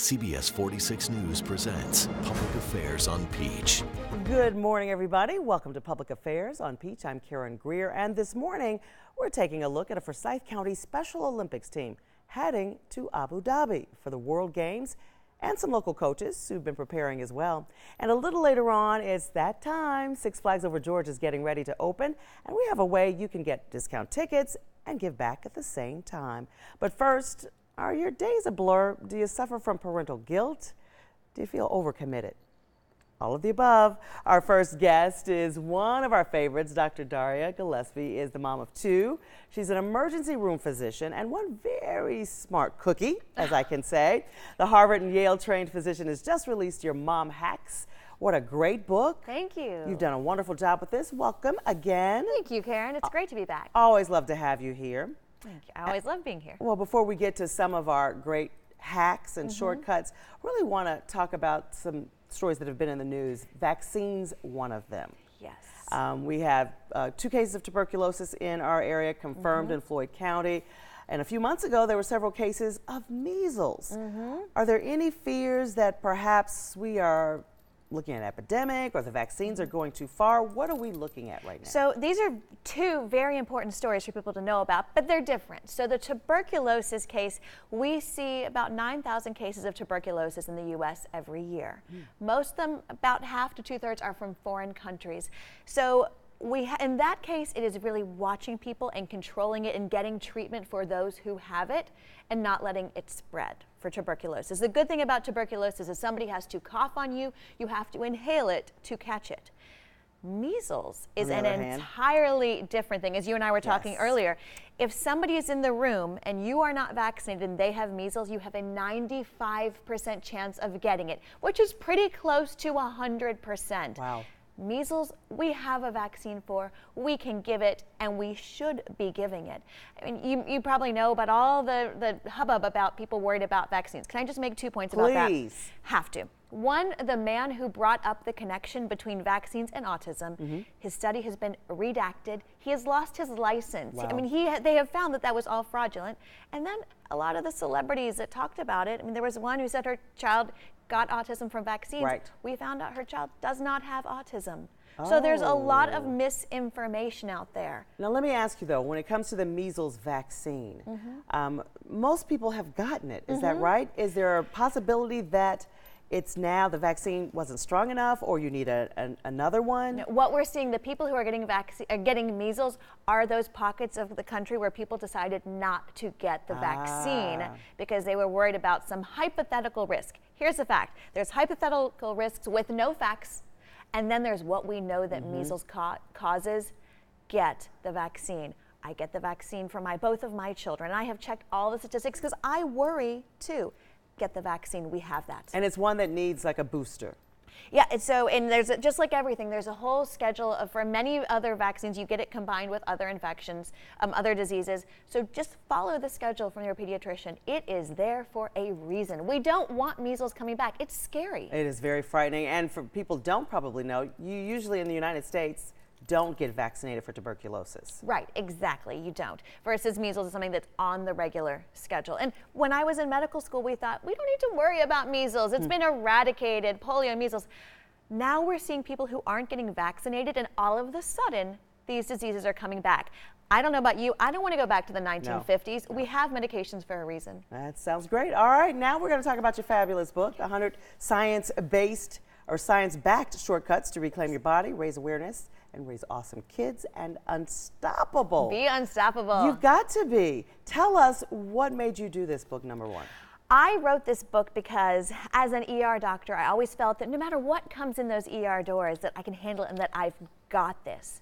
CBS 46 News presents Public Affairs on Peach. Good morning, everybody. Welcome to Public Affairs on Peach. I'm Karen Greer, and this morning we're taking a look at a Forsyth County Special Olympics team heading to Abu Dhabi for the World Games, and some local coaches who've been preparing as well. And a little later on, it's that time. Six Flags Over Georgia is getting ready to open, and we have a way you can get discount tickets and give back at the same time. But first, are your days a blur? Do you suffer from parental guilt? Do you feel overcommitted? All of the above. Our first guest is one of our favorites. Dr. Daria Gillespie is the mom of two. She's an emergency room physician and one very smart cookie, as I can say. The Harvard and Yale trained physician has just released Your Mom Hacks. What a great book. Thank you. You've done a wonderful job with this. Welcome again. Thank you, Karen. It's great to be back. Always love to have you here. Thank you. I always love being here. Well, before we get to some of our great hacks and shortcuts, really want to talk about some stories that have been in the news. Vaccines, one of them. Yes. We have 2 cases of tuberculosis in our area confirmed in Floyd County. And a few months ago, there were several cases of measles. Are there any fears that perhaps we are looking at an epidemic or the vaccines are going too far? What are we looking at right now? So these are two very important stories for people to know about, but they're different. So the tuberculosis case, we see about 9,000 cases of tuberculosis in the U.S. every year. Most of them, about half to 2/3, are from foreign countries. So in that case, it is really watching people and controlling it and getting treatment for those who have it and not letting it spread for tuberculosis. The good thing about tuberculosis is somebody has to cough on you, you have to inhale it to catch it. Measles is an entirely different thing. As you and I were talking earlier, if somebody is in the room and you are not vaccinated and they have measles, you have a 95% chance of getting it, which is pretty close to 100%. Wow. Measles, we have a vaccine for, we can give it, and we should be giving it. I mean, you probably know about all the hubbub about people worried about vaccines. Can I just make 2 points about that? Please. Have to. One, the man who brought up the connection between vaccines and autism, his study has been redacted. He has lost his license. Wow. I mean, they have found that was all fraudulent. And then a lot of the celebrities that talked about it, I mean, there was one who said her child got autism from vaccines. Right. We found out her child does not have autism. So there's a lot of misinformation out there. Now let me ask you though, when it comes to the measles vaccine, most people have gotten it, is that right? Is there a possibility that it's now the vaccine wasn't strong enough, or you need another one? No, what we're seeing, the people who are getting measles are those pockets of the country where people decided not to get the vaccine because they were worried about some hypothetical risk. Here's the fact. There's hypothetical risks with no facts, and then there's what we know that measles causes. Get the vaccine. I get the vaccine for both of my children. I have checked all the statistics because I worry too. Get the vaccine, we have that. And it's one that needs like a booster. Yeah, and there's just like everything, there's a whole schedule for many other vaccines. You get it combined with other infections, other diseases. So just follow the schedule from your pediatrician. It is there for a reason. We don't want measles coming back. It's scary. It is very frightening. And for people don't probably know, you usually in the United States don't get vaccinated for tuberculosis. Right, exactly, you don't. Versus measles is something that's on the regular schedule. And when I was in medical school, we thought, we don't need to worry about measles. It's been eradicated, polio, measles. Now we're seeing people who aren't getting vaccinated, and all of a sudden, these diseases are coming back. I don't know about you, I don't want to go back to the 1950s. No. We have medications for a reason. That sounds great. All right, now we're going to talk about your fabulous book, 100 science-based or science-backed shortcuts to reclaim your body, raise awareness, and raise awesome kids, and unstoppable. Be unstoppable. You've got to be. Tell us what made you do this book, number one. I wrote this book because as an ER doctor, I always felt that no matter what comes in those ER doors, that I can handle it and that I've got this.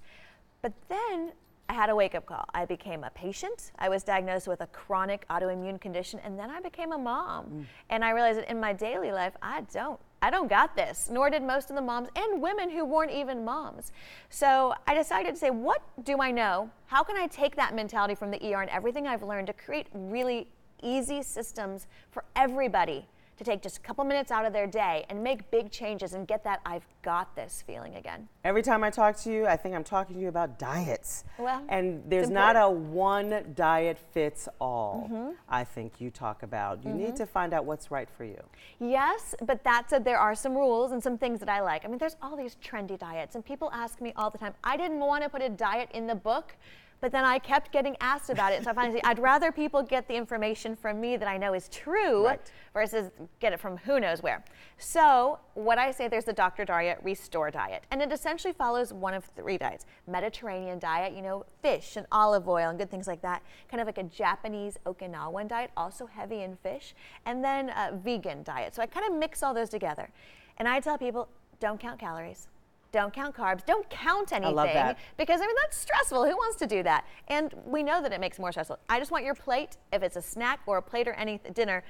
But then I had a wake-up call. I became a patient. I was diagnosed with a chronic autoimmune condition, and then I became a mom. And I realized that in my daily life, I don't got this, nor did most of the moms and women who weren't even moms. So I decided to say, what do I know? How can I take that mentality from the ER and everything I've learned to create really easy systems for everybody to take just a couple minutes out of their day and make big changes and get that "I've got this" feeling again. Every time I talk to you, I think I'm talking to you about diets. Well, and there's not a one diet fits all, I think you talk about. You need to find out what's right for you. Yes, but that said, there are some rules and some things that I like. I mean, there's all these trendy diets, and people ask me all the time. I didn't want to put a diet in the book, but then I kept getting asked about it. So I finally said, I'd rather people get the information from me that I know is true versus get it from who knows where. So what I say, there's the Dr. Daria Restore diet. And it essentially follows one of 3 diets. Mediterranean diet, you know, fish and olive oil and good things like that. Kind of like a Japanese Okinawan diet, also heavy in fish. And then a vegan diet. So I kind of mix all those together. And I tell people, don't count calories. Don't count carbs. Don't count anything. I love that. Because, I mean, that's stressful. Who wants to do that? And we know that it makes it more stressful. I just want your plate, if it's a snack or a plate or any dinner,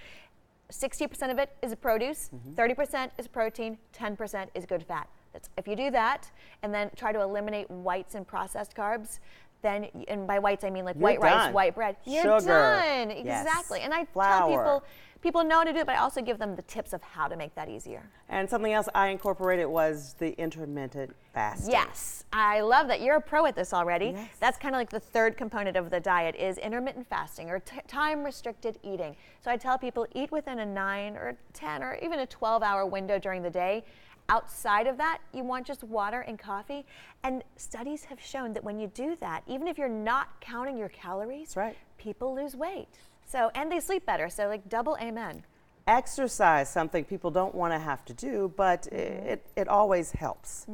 60% of it is produce, 30% is protein, 10% is good fat. If you do that and then try to eliminate whites and processed carbs, then, and by whites I mean like white rice, white bread, you're done. Exactly. And I tell people know how to do it, but I also give them the tips of how to make that easier. And something else I incorporated was the intermittent fasting. Yes, I love that. You're a pro at this already. Yes. That's kind of like the third component of the diet is intermittent fasting or time-restricted eating. So I tell people eat within a 9 or 10 or even a 12-hour window during the day. Outside of that, you want just water and coffee. And studies have shown that when you do that, even if you're not counting your calories, people lose weight. So, and they sleep better. So like double amen. Exercise, something people don't want to have to do, but it always helps.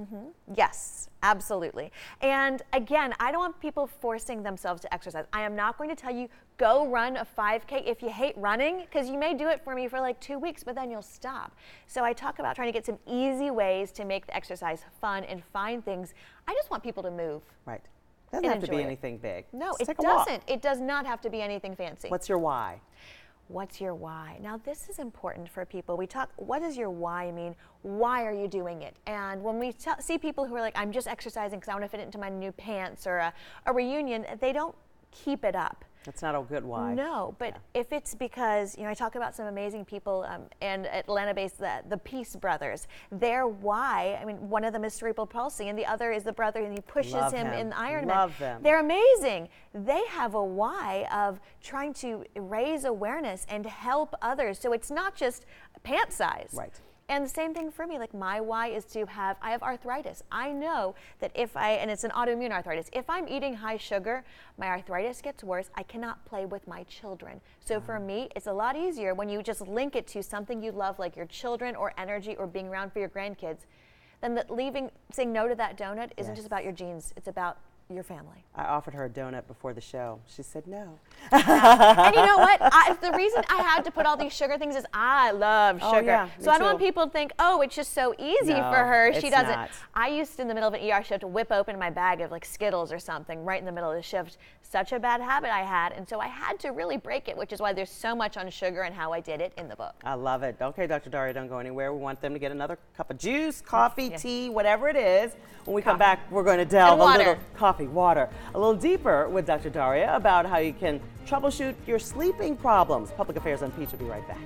Yes, absolutely. And again, I don't want people forcing themselves to exercise. I am not going to tell you, go run a 5K if you hate running, because you may do it for me for like 2 weeks, but then you'll stop. So I talk about trying to get some easy ways to make the exercise fun and find things. I just want people to move. Right. Doesn't have to be anything big. No, Just it doesn't. It does not have to be anything fancy. What's your why? What's your why? Now, this is important for people. We talk, what does your why mean? Why are you doing it? And when we see people who are like, I'm just exercising because I want to fit it into my new pants or a reunion, they don't keep it up. That's not a good why. No, but if it's because, you know, I talk about some amazing people and Atlanta-based, the Peace Brothers. Their why, I mean, one of them is cerebral palsy and the other is the brother and he pushes him in Ironman. Love them. They're amazing. They have a why of trying to raise awareness and help others. So it's not just pant size. Right. And the same thing for me, like my why is I have arthritis. I know that and it's an autoimmune arthritis, if I'm eating high sugar, my arthritis gets worse, I cannot play with my children. So for me, it's a lot easier when you just link it to something you love, like your children or energy or being around for your grandkids, then saying no to that donut isn't just about your genes, it's about your family. I offered her a donut before the show. She said no. And you know what? The reason I had to put all these sugar things is I love sugar. Yeah, so I don't want people to think, oh, it's just so easy for her. She doesn't. Not. I used to, in the middle of an ER shift, whip open my bag of like Skittles or something right in the middle of the shift. Such a bad habit I had. And so I had to really break it, which is why there's so much on sugar and how I did it in the book. I love it. Okay, Dr. Daria, don't go anywhere. We want them to get another cup of juice, coffee, tea, whatever it is. When we come back, we're going to delve a little water, a little deeper with Dr. Daria about how you can troubleshoot your sleeping problems. Public Affairs on Peach will be right back.